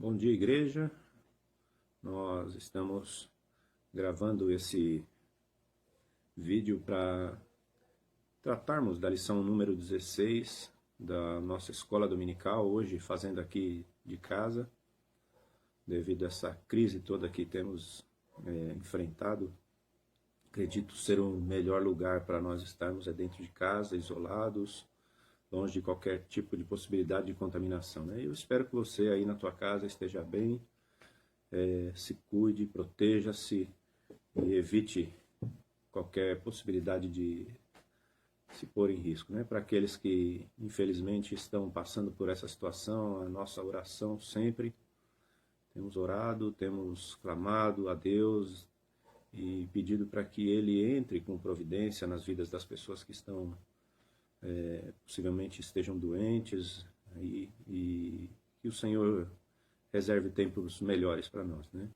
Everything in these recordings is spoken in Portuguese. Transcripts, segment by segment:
Bom dia, igreja. Nós estamos gravando esse vídeo para tratarmos da lição número 16 da nossa escola dominical, hoje fazendo aqui de casa, devido a essa crise toda que temos enfrentado. Acredito ser o melhor lugar para nós estarmos dentro de casa, isolados, longe de qualquer tipo de possibilidade de contaminação, né? Eu espero que você aí na tua casa esteja bem, se cuide, proteja-se e evite qualquer possibilidade de se pôr em risco, né? Para aqueles que infelizmente estão passando por essa situação, a nossa oração sempre, temos orado, temos clamado a Deus e pedido para que Ele entre com providência nas vidas das pessoas que estão possivelmente estejam doentes e que o Senhor reserve tempos melhores para nós, né?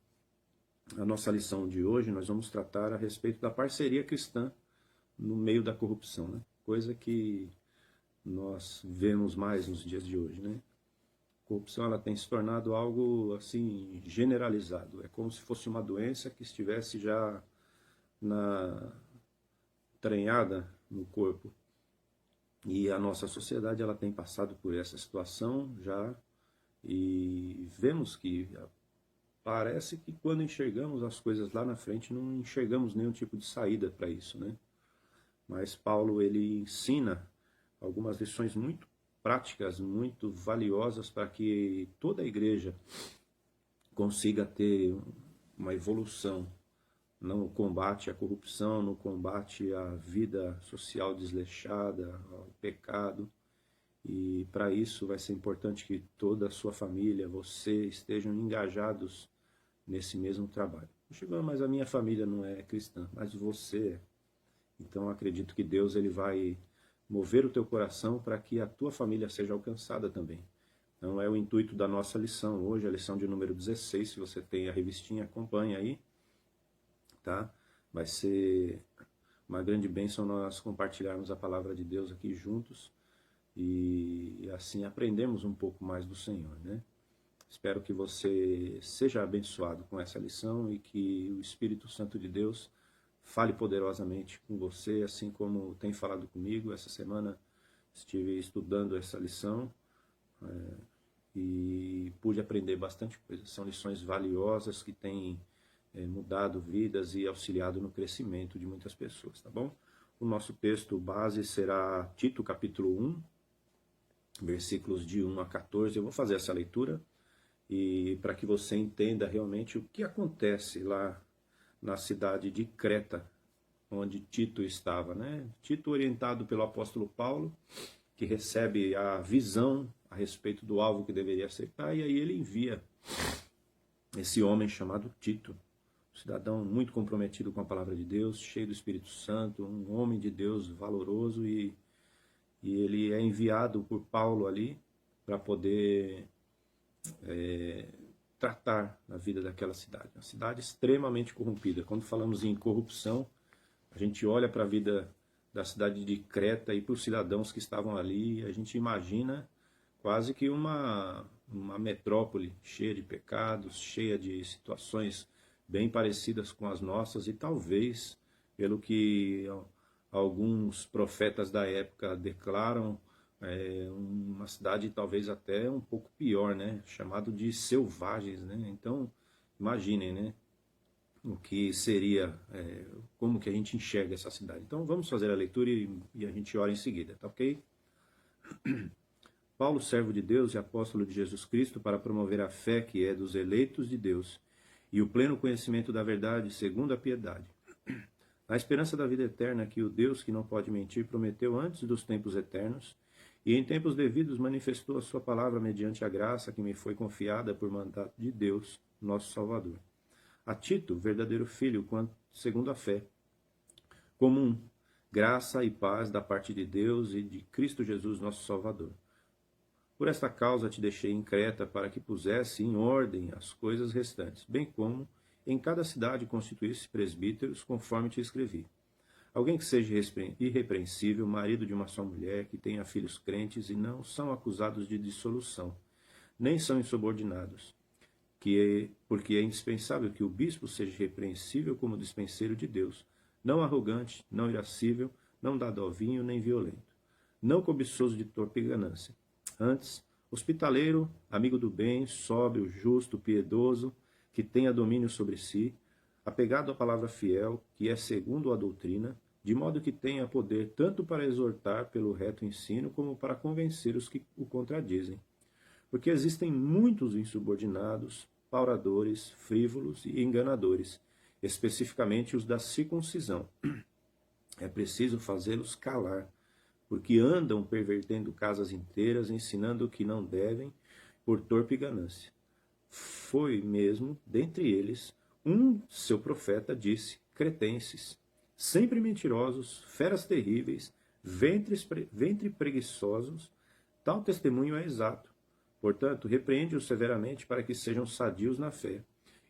A nossa lição de hoje nós vamos tratar a respeito da parceria cristã no meio da corrupção, né? Coisa que nós vemos mais nos dias de hoje, né? A corrupção ela tem se tornado algo assim generalizado, é como se fosse uma doença que estivesse já entranhada no corpo. E a nossa sociedade ela tem passado por essa situação já e vemos que parece que quando enxergamos as coisas lá na frente não enxergamos nenhum tipo de saída para isso, né? Mas Paulo ele ensina algumas lições muito práticas, muito valiosas para que toda a igreja consiga ter uma evolução no combate à corrupção, no combate à vida social desleixada, ao pecado. E para isso vai ser importante que toda a sua família, você, estejam engajados nesse mesmo trabalho. Mas a minha família não é cristã, mas você é. Então acredito que Deus ele vai mover o teu coração para que a tua família seja alcançada também. Então é o intuito da nossa lição hoje, a lição de número 16, se você tem a revistinha, acompanha aí. Tá? Vai ser uma grande bênção nós compartilharmos a palavra de Deus aqui juntos e assim aprendemos um pouco mais do Senhor, né? Espero que você seja abençoado com essa lição e que o Espírito Santo de Deus fale poderosamente com você, assim como tem falado comigo. Essa semana estive estudando essa lição e pude aprender bastante coisa. São lições valiosas que têm mudado vidas e auxiliado no crescimento de muitas pessoas, tá bom? O nosso texto base será Tito capítulo 1, versículos de 1 a 14. Eu vou fazer essa leitura e para que você entenda realmente o que acontece lá na cidade de Creta, onde Tito estava, né? Tito, orientado pelo apóstolo Paulo, que recebe a visão a respeito do alvo que deveria acertar, e aí ele envia esse homem chamado Tito, um cidadão muito comprometido com a palavra de Deus, cheio do Espírito Santo, um homem de Deus valoroso, e ele é enviado por Paulo ali para poder tratar na vida daquela cidade. Uma cidade extremamente corrompida. Quando falamos em corrupção, a gente olha para a vida da cidade de Creta e para os cidadãos que estavam ali, e a gente imagina quase que uma metrópole cheia de pecados, cheia de situações bem parecidas com as nossas, e talvez, pelo que alguns profetas da época declaram, uma cidade talvez até um pouco pior, né? Chamado de selvagens, né? Então, imaginem, né? O que seria, como que a gente enxerga essa cidade. Então, vamos fazer a leitura e a gente ora em seguida, tá ok? Paulo, servo de Deus e apóstolo de Jesus Cristo, para promover a fé que é dos eleitos de Deus e o pleno conhecimento da verdade, segundo a piedade. Na esperança da vida eterna que o Deus que não pode mentir prometeu antes dos tempos eternos e em tempos devidos manifestou a sua palavra mediante a graça que me foi confiada por mandato de Deus, nosso Salvador. A Tito, verdadeiro filho, segundo a fé, comum, graça e paz da parte de Deus e de Cristo Jesus, nosso Salvador. Por esta causa te deixei em Creta para que pusesse em ordem as coisas restantes, bem como em cada cidade constituísse presbíteros, conforme te escrevi. Alguém que seja irrepreensível, marido de uma só mulher, que tenha filhos crentes e não são acusados de dissolução, nem são insubordinados, porque é indispensável que o bispo seja repreensível como dispenseiro de Deus, não arrogante, não irascível, não dado ao vinho, nem violento, não cobiçoso de torpe ganância. Antes, hospitaleiro, amigo do bem, sóbrio, justo, piedoso, que tenha domínio sobre si, apegado à palavra fiel, que é segundo a doutrina, de modo que tenha poder tanto para exortar pelo reto ensino, como para convencer os que o contradizem. Porque existem muitos insubordinados, pauradores, frívolos e enganadores, especificamente os da circuncisão. É preciso fazê-los calar, porque andam pervertendo casas inteiras, ensinando o que não devem, por torpe ganância. Foi mesmo, dentre eles, um seu profeta disse, cretenses, sempre mentirosos, feras terríveis, ventre preguiçosos, tal testemunho é exato. Portanto, repreende-os severamente para que sejam sadios na fé,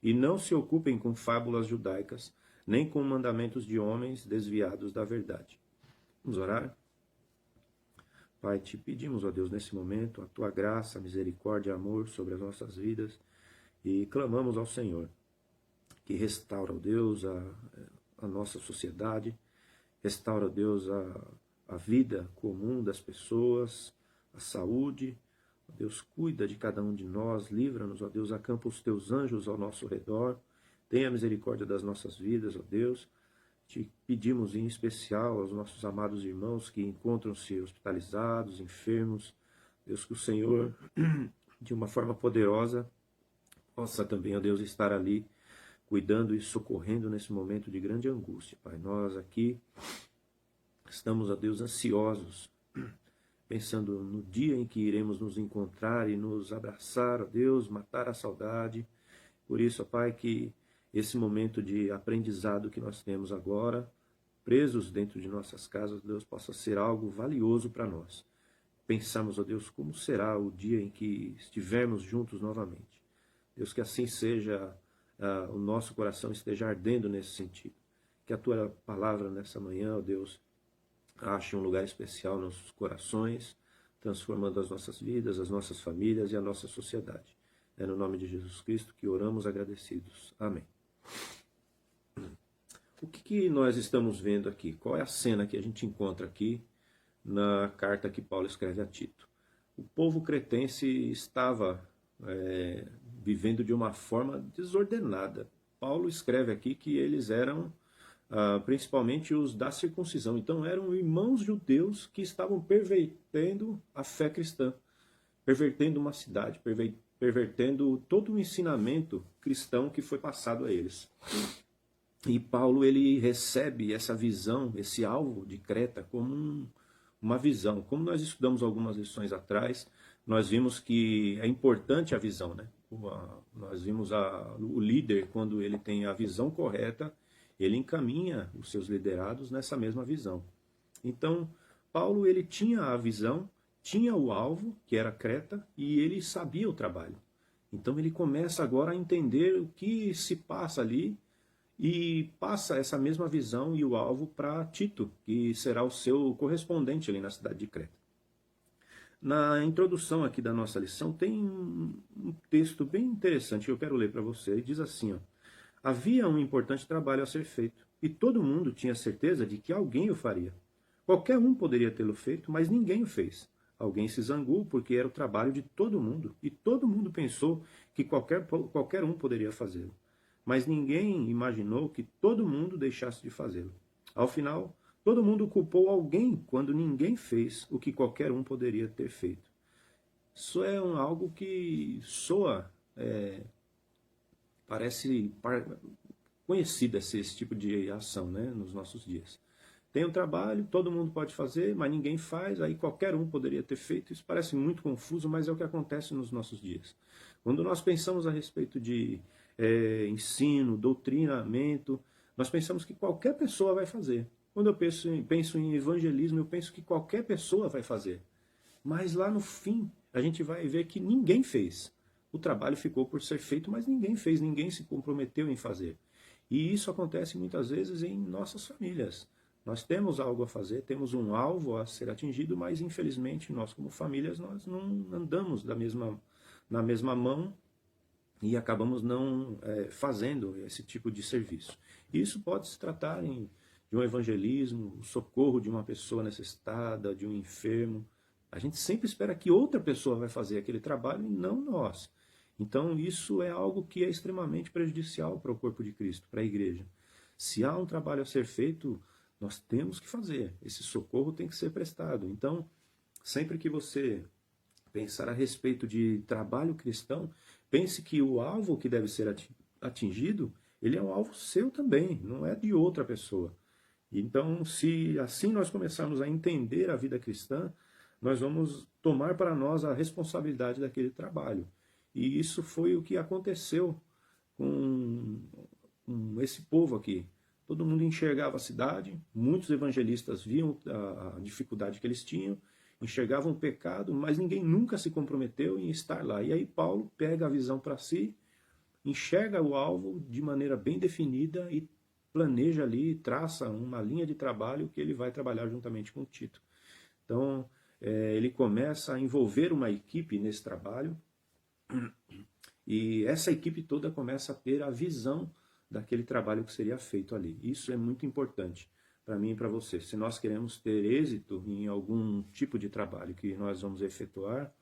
e não se ocupem com fábulas judaicas, nem com mandamentos de homens desviados da verdade. Vamos orar? Pai, te pedimos, ó Deus, nesse momento, a tua graça, misericórdia e amor sobre as nossas vidas, e clamamos ao Senhor, que restaura, ó Deus, a nossa sociedade, restaura, ó Deus, a vida comum das pessoas, a saúde. Ó Deus, cuida de cada um de nós, livra-nos, ó Deus, acampa os teus anjos ao nosso redor, tenha misericórdia das nossas vidas, ó Deus. Te pedimos em especial aos nossos amados irmãos que encontram-se hospitalizados, enfermos, Deus, que o Senhor, de uma forma poderosa, possa também, ó Deus, estar ali, cuidando e socorrendo nesse momento de grande angústia. Pai, nós aqui estamos, ó Deus, ansiosos, pensando no dia em que iremos nos encontrar e nos abraçar, ó Deus, matar a saudade. Por isso, ó Pai, que esse momento de aprendizado que nós temos agora, presos dentro de nossas casas, Deus, possa ser algo valioso para nós. Pensamos, ó Deus, como será o dia em que estivermos juntos novamente. Deus, que assim seja, o nosso coração esteja ardendo nesse sentido. Que a Tua palavra nessa manhã, ó Deus, ache um lugar especial nos nossos corações, transformando as nossas vidas, as nossas famílias e a nossa sociedade. É no nome de Jesus Cristo que oramos agradecidos. Amém. O que nós estamos vendo aqui? Qual é a cena que a gente encontra aqui na carta que Paulo escreve a Tito? O povo cretense estava vivendo de uma forma desordenada. Paulo escreve aqui que eles eram principalmente os da circuncisão. Então eram irmãos judeus que estavam pervertendo a fé cristã, pervertendo uma cidade, pervertendo todo o ensinamento cristão que foi passado a eles. E Paulo, ele recebe essa visão, esse alvo de Creta como uma visão. Como nós estudamos algumas lições atrás, nós vimos que é importante a visão, né? Nós vimos o líder, quando ele tem a visão correta, ele encaminha os seus liderados nessa mesma visão. Então, Paulo, ele tinha a visão, tinha o alvo, que era Creta, e ele sabia o trabalho. Então ele começa agora a entender o que se passa ali, e passa essa mesma visão e o alvo para Tito, que será o seu correspondente ali na cidade de Creta. Na introdução aqui da nossa lição tem um texto bem interessante que eu quero ler para você. Ele diz assim, ó: havia um importante trabalho a ser feito, e todo mundo tinha certeza de que alguém o faria. Qualquer um poderia tê-lo feito, mas ninguém o fez. Alguém se zangou porque era o trabalho de todo mundo, e todo mundo pensou que qualquer um poderia fazê-lo. Mas ninguém imaginou que todo mundo deixasse de fazê-lo. Ao final, todo mundo culpou alguém quando ninguém fez o que qualquer um poderia ter feito. Isso é algo que soa, parece conhecido esse tipo de ação, né, nos nossos dias. Tem um trabalho, todo mundo pode fazer, mas ninguém faz, aí qualquer um poderia ter feito. Isso parece muito confuso, mas é o que acontece nos nossos dias. Quando nós pensamos a respeito de ensino, doutrinamento, nós pensamos que qualquer pessoa vai fazer. Quando eu penso em evangelismo, eu penso que qualquer pessoa vai fazer. Mas lá no fim, a gente vai ver que ninguém fez. O trabalho ficou por ser feito, mas ninguém fez, ninguém se comprometeu em fazer. E isso acontece muitas vezes em nossas famílias. Nós temos algo a fazer, temos um alvo a ser atingido, mas infelizmente nós como famílias nós não andamos na mesma mão e acabamos não fazendo esse tipo de serviço. Isso pode se tratar de um evangelismo, o socorro de uma pessoa necessitada, de um enfermo. A gente sempre espera que outra pessoa vai fazer aquele trabalho e não nós. Então isso é algo que é extremamente prejudicial para o corpo de Cristo, para a igreja. Se há um trabalho a ser feito, nós temos que fazer. Esse socorro tem que ser prestado. Então, sempre que você pensar a respeito de trabalho cristão, pense que o alvo que deve ser atingido, ele é um alvo seu também, não é de outra pessoa. Então, se assim nós começarmos a entender a vida cristã, nós vamos tomar para nós a responsabilidade daquele trabalho. E isso foi o que aconteceu com esse povo aqui. Todo mundo enxergava a cidade, muitos evangelistas viam a dificuldade que eles tinham, enxergavam o pecado, mas ninguém nunca se comprometeu em estar lá. E aí Paulo pega a visão para si, enxerga o alvo de maneira bem definida e planeja ali, traça uma linha de trabalho que ele vai trabalhar juntamente com Tito. Então, ele começa a envolver uma equipe nesse trabalho, e essa equipe toda começa a ter a visão daquele trabalho que seria feito ali. Isso é muito importante para mim e para você. Se nós queremos ter êxito em algum tipo de trabalho que nós vamos efetuar,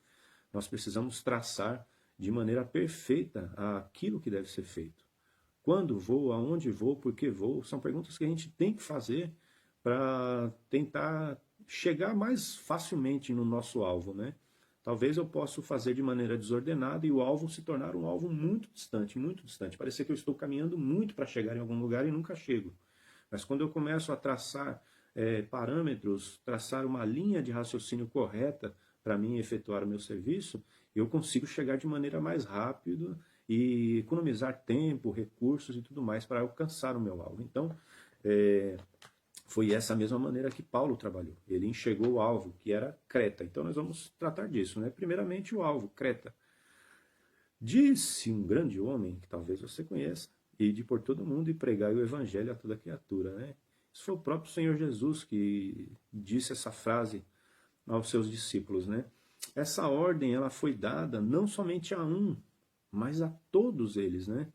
nós precisamos traçar de maneira perfeita aquilo que deve ser feito. Quando vou, aonde vou, por que vou, são perguntas que a gente tem que fazer para tentar chegar mais facilmente no nosso alvo, né? Talvez eu possa fazer de maneira desordenada e o alvo se tornar um alvo muito distante, muito distante. Parecer que eu estou caminhando muito para chegar em algum lugar e nunca chego. Mas quando eu começo a traçar parâmetros, traçar uma linha de raciocínio correta para mim efetuar o meu serviço, eu consigo chegar de maneira mais rápida e economizar tempo, recursos e tudo mais para alcançar o meu alvo. Então, foi essa mesma maneira que Paulo trabalhou. Ele enxergou o alvo, que era Creta. Então nós vamos tratar disso, né? Primeiramente o alvo, Creta. Disse um grande homem, que talvez você conheça, ide por todo mundo e pregai o evangelho a toda criatura, né? Isso foi o próprio Senhor Jesus que disse essa frase aos seus discípulos, né? Essa ordem, ela foi dada não somente a um, mas a todos eles, né?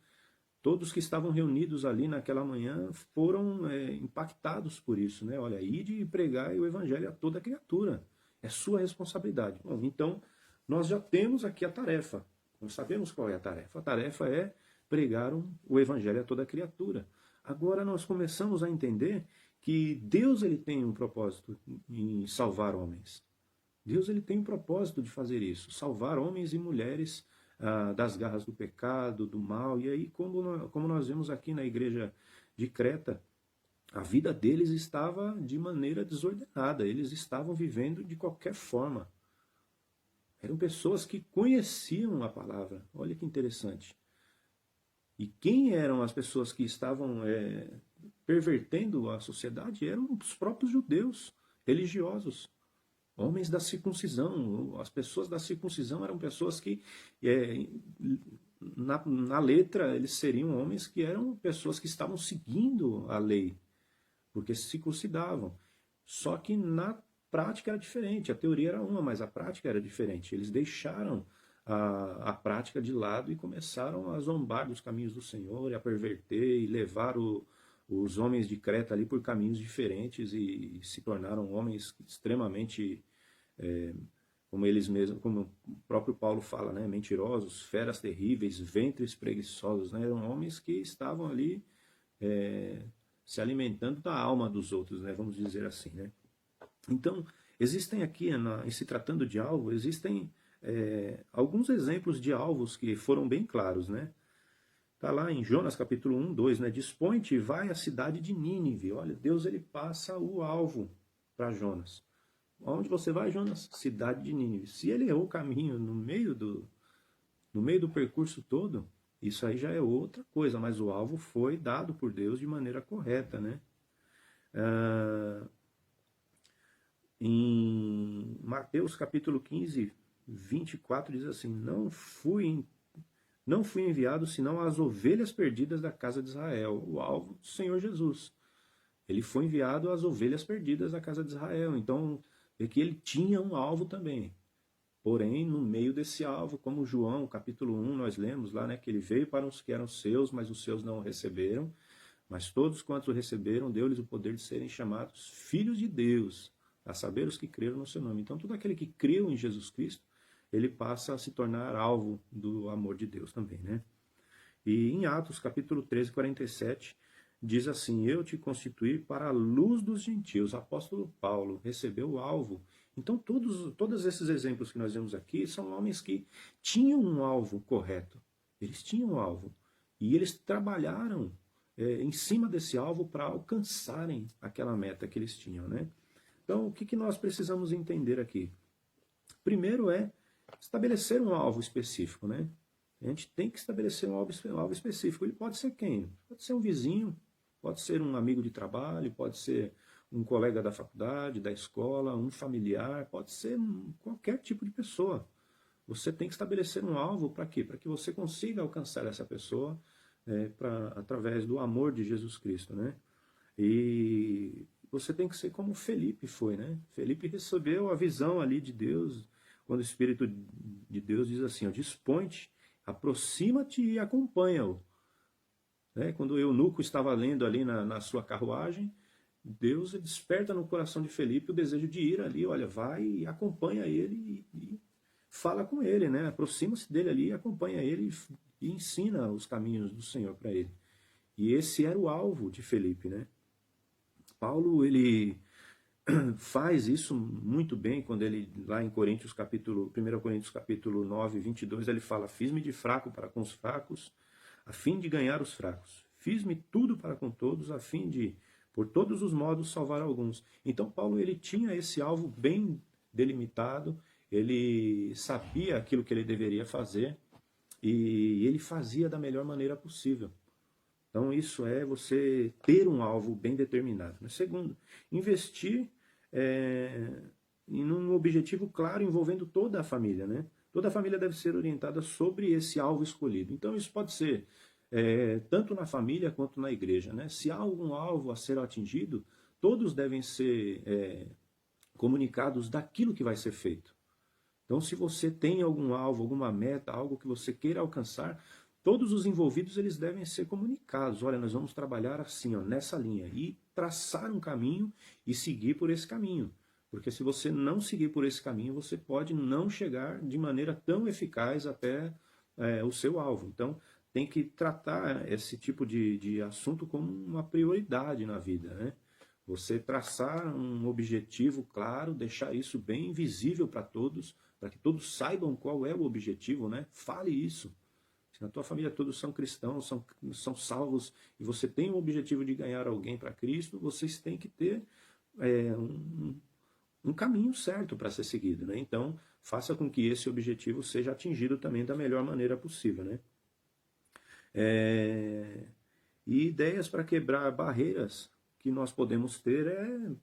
Todos que estavam reunidos ali naquela manhã foram impactados por isso, né? Olha, ide e pregai o evangelho a toda criatura. É sua responsabilidade. Bom, então, nós já temos aqui a tarefa. Nós sabemos qual é a tarefa. A tarefa é pregar o evangelho a toda criatura. Agora nós começamos a entender que Deus ele tem um propósito em salvar homens. Deus ele tem um propósito de fazer isso, salvar homens e mulheres das garras do pecado, do mal. E aí, como nós vemos aqui na igreja de Creta, a vida deles estava de maneira desordenada, eles estavam vivendo de qualquer forma. Eram pessoas que conheciam a palavra, olha que interessante. E quem eram as pessoas que estavam pervertendo a sociedade? Eram os próprios judeus, religiosos. Homens da circuncisão, as pessoas da circuncisão eram pessoas que, na letra, eles seriam homens que eram pessoas que estavam seguindo a lei, porque se circuncidavam. Só que na prática era diferente, a teoria era uma, mas a prática era diferente. Eles deixaram a prática de lado e começaram a zombar dos caminhos do Senhor, e a perverter e levar os homens de Creta ali por caminhos diferentes e se tornaram homens extremamente, como eles mesmos, como o próprio Paulo fala, né, mentirosos, feras terríveis, ventres preguiçosos, né, eram homens que estavam ali se alimentando da alma dos outros, né, vamos dizer assim, né. Então, existem aqui, em se tratando de alvo, existem alguns exemplos de alvos que foram bem claros, né. Está lá em Jonas capítulo 1, 2, né? Dispõe-te e vai à cidade de Nínive. Olha, Deus ele passa o alvo para Jonas. Onde você vai, Jonas? Cidade de Nínive. Se ele errou o caminho no meio do percurso todo, isso aí já é outra coisa, mas o alvo foi dado por Deus de maneira correta, né? Em Mateus capítulo 15, 24 diz assim: Não fui enviado senão às ovelhas perdidas da casa de Israel. O alvo do Senhor Jesus. Ele foi enviado às ovelhas perdidas da casa de Israel. Então, é que ele tinha um alvo também. Porém, no meio desse alvo, como João, capítulo 1, nós lemos lá, né, que ele veio para os que eram seus, mas os seus não o receberam. Mas todos quantos o receberam, deu-lhes o poder de serem chamados filhos de Deus, a saber, os que creram no seu nome. Então, todo aquele que creu em Jesus Cristo, ele passa a se tornar alvo do amor de Deus também, né? E em Atos, capítulo 13, 47, diz assim: eu te constituí para a luz dos gentios. O apóstolo Paulo recebeu o alvo. Então, todos esses exemplos que nós vemos aqui são homens que tinham um alvo correto. Eles tinham um alvo. E eles trabalharam em cima desse alvo para alcançarem aquela meta que eles tinham, né? Então, o que nós precisamos entender aqui? Primeiro é estabelecer um alvo específico, né? A gente tem que estabelecer um alvo específico. Ele pode ser quem? Pode ser um vizinho, pode ser um amigo de trabalho, pode ser um colega da faculdade, da escola, um familiar, pode ser qualquer tipo de pessoa. Você tem que estabelecer um alvo para quê? Para que você consiga alcançar essa pessoa através do amor de Jesus Cristo, né? E você tem que ser como Felipe foi, né? Felipe recebeu a visão ali de Deus, quando o Espírito de Deus diz assim, ó, dispõe-te, aproxima-te e acompanha-o. Né? Quando o eunuco estava lendo ali na sua carruagem, Deus desperta no coração de Felipe o desejo de ir ali, olha, vai e acompanha ele e fala com ele, né? Aproxima-se dele ali, acompanha ele e ensina os caminhos do Senhor para ele. E esse era o alvo de Felipe, né? Paulo, ele faz isso muito bem quando ele, lá em 1 Coríntios capítulo 9, 22, ele fala, fiz-me de fraco para com os fracos, a fim de ganhar os fracos. Fiz-me tudo para com todos, a fim de, por todos os modos, salvar alguns. Então, Paulo, ele tinha esse alvo bem delimitado, ele sabia aquilo que ele deveria fazer, e ele fazia da melhor maneira possível. Então, isso é você ter um alvo bem determinado. Segundo, investir em um objetivo claro envolvendo toda a família, né? Toda a família deve ser orientada sobre esse alvo escolhido. Então, isso pode ser tanto na família quanto na igreja, né? Se há algum alvo a ser atingido, todos devem ser comunicados daquilo que vai ser feito. Então, se você tem algum alvo, alguma meta, algo que você queira alcançar, todos os envolvidos eles devem ser comunicados. Olha, nós vamos trabalhar assim, ó, nessa linha, e traçar um caminho e seguir por esse caminho. Porque se você não seguir por esse caminho, você pode não chegar de maneira tão eficaz até o seu alvo. Então, tem que tratar esse tipo de assunto como uma prioridade na vida, né? Você traçar um objetivo claro, deixar isso bem visível para todos, para que todos saibam qual é o objetivo, né? Fale isso. Se na tua família todos são cristãos, são salvos, e você tem o objetivo de ganhar alguém para Cristo, vocês têm que ter um caminho certo para ser seguido, né? Então, faça com que esse objetivo seja atingido também da melhor maneira possível, né? E ideias para quebrar barreiras que nós podemos ter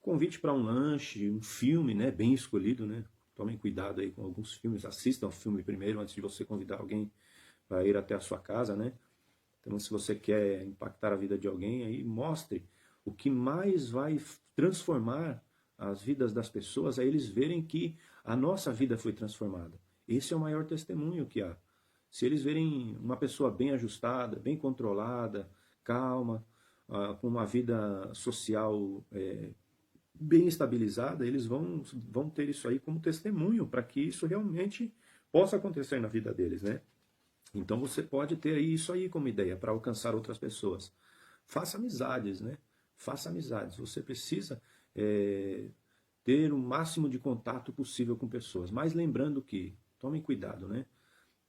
convite para um lanche, um filme, né, bem escolhido, né? Tomem cuidado aí com alguns filmes, assistam o filme primeiro antes de você convidar alguém para ir até a sua casa, né? Então, se você quer impactar a vida de alguém, aí mostre o que mais vai transformar as vidas das pessoas, é eles verem que a nossa vida foi transformada. Esse é o maior testemunho que há. Se eles verem uma pessoa bem ajustada, bem controlada, calma, com uma vida social bem estabilizada, eles vão ter isso aí como testemunho para que isso realmente possa acontecer na vida deles, né? Então você pode ter isso aí como ideia para alcançar outras pessoas. Faça amizades, né? Faça amizades. Você precisa ter o máximo de contato possível com pessoas. Mas lembrando que, tomem cuidado, né?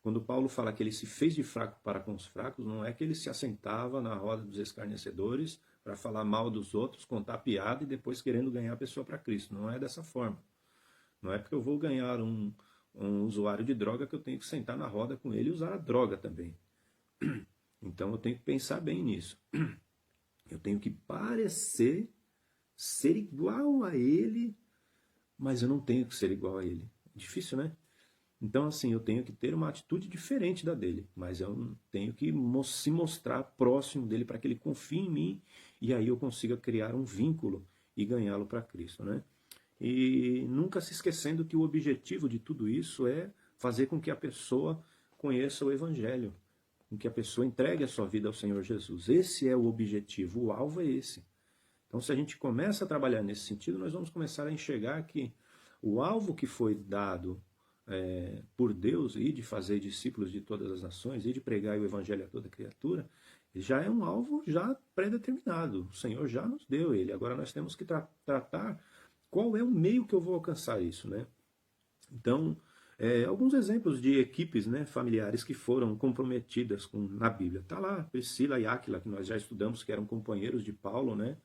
Quando Paulo fala que ele se fez de fraco para com os fracos, não é que ele se assentava na roda dos escarnecedores para falar mal dos outros, contar piada e depois querendo ganhar a pessoa para Cristo. Não é dessa forma. Não é porque eu vou ganhar um usuário de droga que eu tenho que sentar na roda com ele e usar a droga também. Então eu tenho que pensar bem nisso. Eu tenho que parecer ser igual a ele, mas eu não tenho que ser igual a ele. Difícil, né? Então, assim, eu tenho que ter uma atitude diferente da dele, mas eu tenho que se mostrar próximo dele para que ele confie em mim e aí eu consiga criar um vínculo e ganhá-lo para Cristo, né? e nunca se esquecendo que o objetivo de tudo isso é fazer com que a pessoa conheça o Evangelho, com que a pessoa entregue a sua vida ao Senhor Jesus. Esse é o objetivo, o alvo é esse. Então, se a gente começa a trabalhar nesse sentido, nós vamos começar a enxergar que o alvo que foi dado por Deus, e de fazer discípulos de todas as nações, e de pregar o Evangelho a toda criatura, já é um alvo já pré-determinado. O Senhor já nos deu ele. Agora nós temos que tratar qual é o meio que eu vou alcançar isso, né? Então, alguns exemplos de equipes, né, familiares que foram comprometidas na Bíblia. Está lá Priscila e Áquila, que nós já estudamos, que eram companheiros de Paulo, né?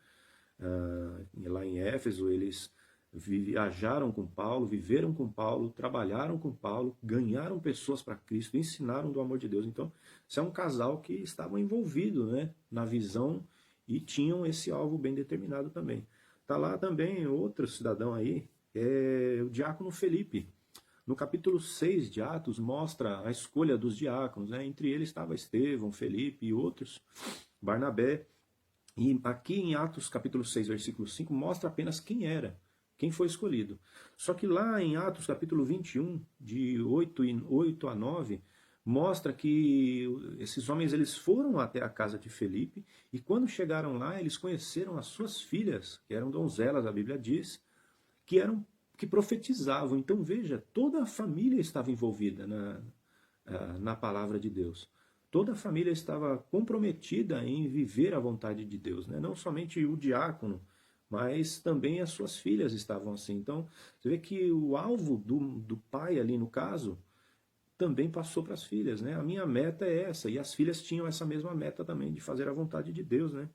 Lá em Éfeso, eles viajaram com Paulo, viveram com Paulo, trabalharam com Paulo, ganharam pessoas para Cristo, ensinaram do amor de Deus. Então, isso é um casal que estavam envolvido, né, na visão e tinham esse alvo bem determinado também. Está lá também outro cidadão aí, o diácono Felipe. No capítulo 6 de Atos, mostra a escolha dos diáconos, né? Entre eles estava Estevão, Felipe e outros, Barnabé. E aqui em Atos capítulo 6, versículo 5, mostra apenas quem era, quem foi escolhido. Só que lá em Atos capítulo 21, de 8 a 9, mostra que esses homens eles foram até a casa de Felipe, e quando chegaram lá, eles conheceram as suas filhas, que eram donzelas, a Bíblia diz, que profetizavam. Então veja, toda a família estava envolvida na palavra de Deus. Toda a família estava comprometida em viver a vontade de Deus, né? Não somente o diácono, mas também as suas filhas estavam assim. Então, você vê que o alvo do pai ali, no caso, também passou para as filhas, né? A minha meta é essa, e as filhas tinham essa mesma meta também, de fazer a vontade de Deus, né?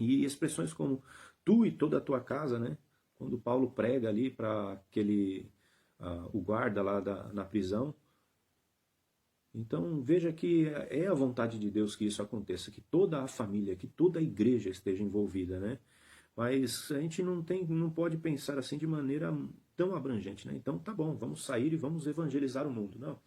E expressões como tu e toda a tua casa, né? Quando Paulo prega ali para o guarda lá na prisão. Então veja que é a vontade de Deus que isso aconteça, que toda a família, que toda a igreja esteja envolvida, né? Mas a gente não pode pensar assim de maneira tão abrangente, né? Então tá bom, vamos sair e vamos evangelizar o mundo. Não,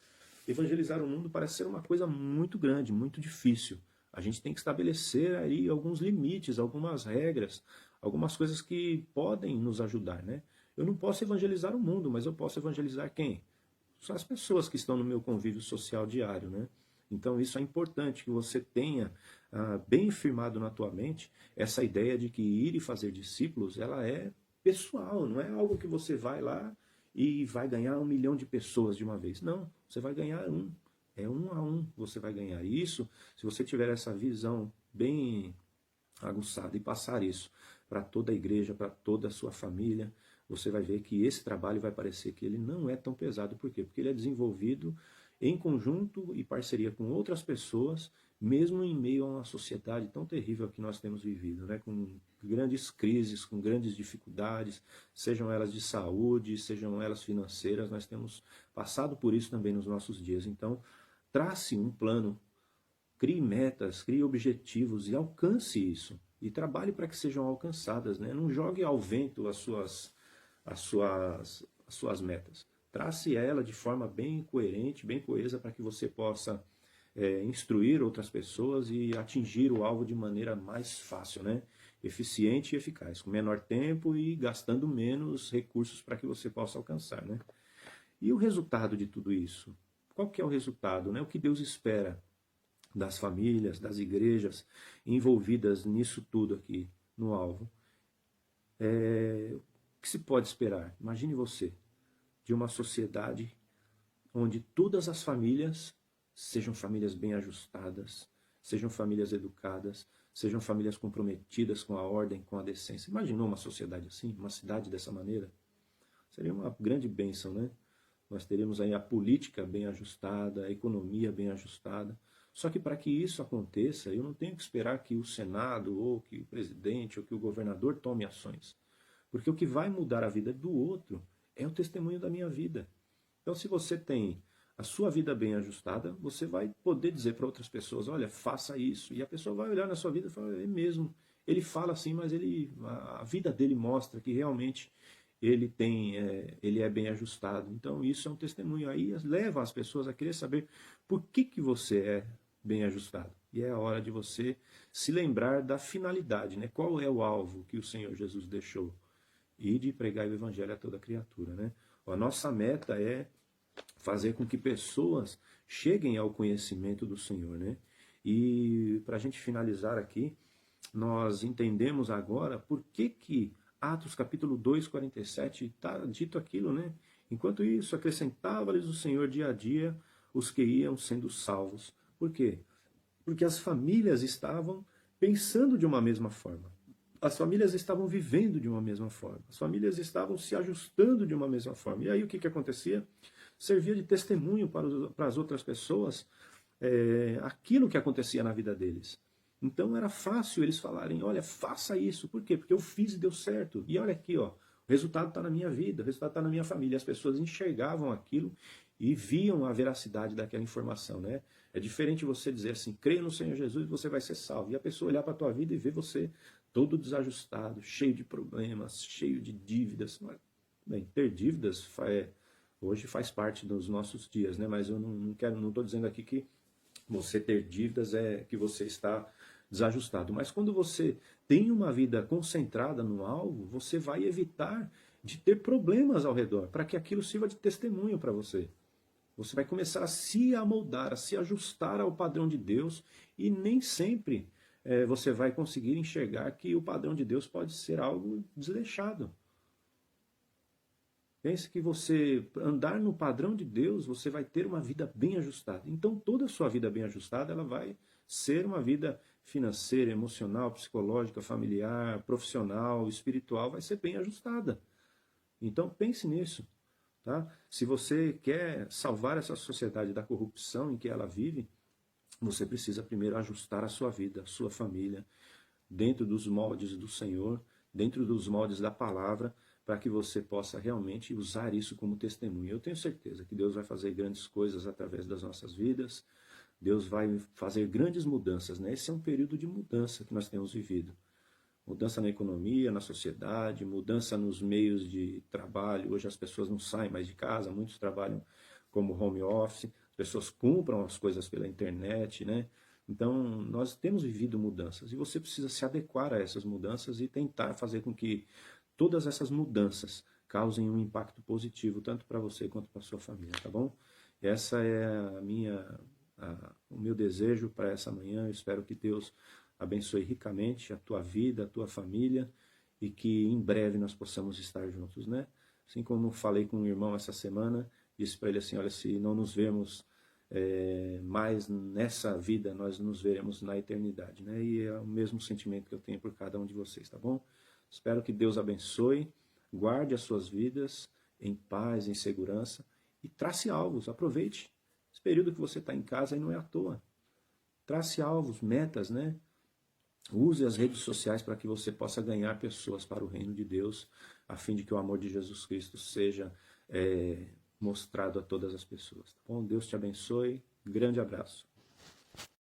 evangelizar o mundo parece ser uma coisa muito grande, muito difícil. A gente tem que estabelecer aí alguns limites, algumas regras, algumas coisas que podem nos ajudar, né? Eu não posso evangelizar o mundo, mas eu posso evangelizar quem? São as pessoas que estão no meu convívio social diário, né? Então isso é importante que você tenha bem firmado na tua mente essa ideia de que ir e fazer discípulos, ela é pessoal, não é algo que você vai lá e vai ganhar 1 milhão de pessoas de uma vez. Não, você vai ganhar um. É 1 a 1 você vai ganhar isso. Se você tiver essa visão bem aguçada e passar isso para toda a igreja, para toda a sua família, você vai ver que esse trabalho vai parecer que ele não é tão pesado. Por quê? Porque ele é desenvolvido em conjunto e parceria com outras pessoas, mesmo em meio a uma sociedade tão terrível que nós temos vivido, né? Com grandes crises, com grandes dificuldades, sejam elas de saúde, sejam elas financeiras, nós temos passado por isso também nos nossos dias. Então, trace um plano, crie metas, crie objetivos e alcance isso. E trabalhe para que sejam alcançadas, né? Não jogue ao vento as suas metas. Trace ela de forma bem coerente, bem coesa, para que você possa instruir outras pessoas e atingir o alvo de maneira mais fácil, né? Eficiente e eficaz, com menor tempo e gastando menos recursos para que você possa alcançar, né? E o resultado de tudo isso? Qual que é o resultado, né? O que Deus espera das famílias, das igrejas envolvidas nisso tudo aqui, no alvo? O que se pode esperar? Imagine você, de uma sociedade onde todas as famílias sejam famílias bem ajustadas, sejam famílias educadas, sejam famílias comprometidas com a ordem, com a decência. Imaginou uma sociedade assim, uma cidade dessa maneira? Seria uma grande bênção, né? Nós teríamos aí a política bem ajustada, a economia bem ajustada. Só que para que isso aconteça, eu não tenho que esperar que o Senado, ou que o presidente, ou que o governador tome ações. Porque o que vai mudar a vida do outro é o testemunho da minha vida. Então, se você tem a sua vida bem ajustada, você vai poder dizer para outras pessoas, olha, faça isso. E a pessoa vai olhar na sua vida e falar, é mesmo. Ele fala assim, mas a vida dele mostra que realmente ele é bem ajustado. Então, isso é um testemunho. Aí leva as pessoas a querer saber por que você é bem ajustado. E é a hora de você se lembrar da finalidade, né? Qual é o alvo que o Senhor Jesus deixou? e de pregar o evangelho a toda criatura, né? A nossa meta é fazer com que pessoas cheguem ao conhecimento do Senhor, né? E para a gente finalizar aqui, nós entendemos agora por que Atos capítulo 2, 47 está dito aquilo, né? Enquanto isso, acrescentava-lhes o Senhor dia a dia os que iam sendo salvos. Por quê? Porque as famílias estavam pensando de uma mesma forma. As famílias estavam vivendo de uma mesma forma. As famílias estavam se ajustando de uma mesma forma. E aí o que acontecia? Servia de testemunho para as outras pessoas aquilo que acontecia na vida deles. Então era fácil eles falarem, olha, faça isso. Por quê? Porque eu fiz e deu certo. E olha aqui, ó, o resultado está na minha vida, o resultado está na minha família. As pessoas enxergavam aquilo e viam a veracidade daquela informação, né? É diferente você dizer assim, creia no Senhor Jesus e você vai ser salvo. E a pessoa olhar para a tua vida e ver você todo desajustado, cheio de problemas, cheio de dívidas. Bem, ter dívidas hoje faz parte dos nossos dias, né? Mas eu não estou dizendo aqui que você ter dívidas é que você está desajustado. Mas quando você tem uma vida concentrada no alvo, você vai evitar de ter problemas ao redor, para que aquilo sirva de testemunho para você. Você vai começar a se amoldar, a se ajustar ao padrão de Deus, e nem sempre você vai conseguir enxergar que o padrão de Deus pode ser algo desleixado. Pense que você andar no padrão de Deus, você vai ter uma vida bem ajustada. Então toda a sua vida bem ajustada, ela vai ser uma vida financeira, emocional, psicológica, familiar, profissional, espiritual, vai ser bem ajustada. Então pense nisso. Tá? Se você quer salvar essa sociedade da corrupção em que ela vive, você precisa primeiro ajustar a sua vida, a sua família, dentro dos moldes do Senhor, dentro dos moldes da palavra, para que você possa realmente usar isso como testemunho. Eu tenho certeza que Deus vai fazer grandes coisas através das nossas vidas, Deus vai fazer grandes mudanças, né? Esse é um período de mudança que nós temos vivido. Mudança na economia, na sociedade, mudança nos meios de trabalho. Hoje as pessoas não saem mais de casa, muitos trabalham como home office, as pessoas compram as coisas pela internet, né? Então, nós temos vivido mudanças e você precisa se adequar a essas mudanças e tentar fazer com que todas essas mudanças causem um impacto positivo, tanto para você quanto para a sua família, tá bom? Essa é o meu desejo para essa manhã. Eu espero que Deus abençoe ricamente a tua vida, a tua família, e que em breve nós possamos estar juntos, né? Assim como falei com um irmão essa semana, disse para ele assim, olha, se não nos vemos mais nessa vida, nós nos veremos na eternidade, né? E é o mesmo sentimento que eu tenho por cada um de vocês, tá bom? Espero que Deus abençoe, guarde as suas vidas em paz, em segurança, e trace alvos, aproveite esse período que você está em casa e não é à toa. Trace alvos, metas, né? Use as redes sociais para que você possa ganhar pessoas para o reino de Deus, a fim de que o amor de Jesus Cristo seja mostrado a todas as pessoas. Tá bom? Deus te abençoe. Grande abraço.